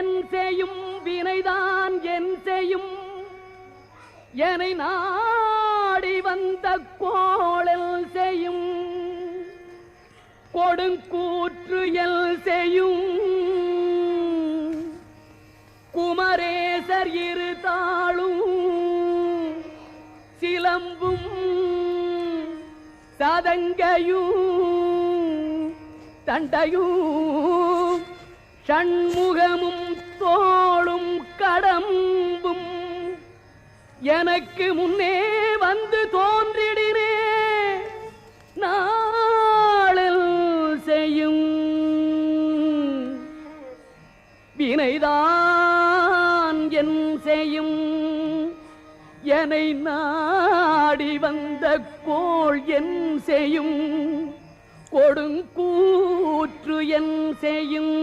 என் செய்யும் வினைதான் என் செய்யும் என்னை நாடி வந்த கோளல் செய்யும் கொடுங்கூற்று எல் செய்யும் குமரேசர் இரு தாளும் சிலம்பும் சதங்கையும் தண்டையும் ஷண்முகமும் தோளும் கடம்பும் எனக்கு முன்னே வந்து தோன்றிடினே நாளில் செய்யும் வினைதான் என் செய்யும் என்னை நாடி வந்த கோள் என் செய்யும் கொடுங்கூற்று என் செய்யும்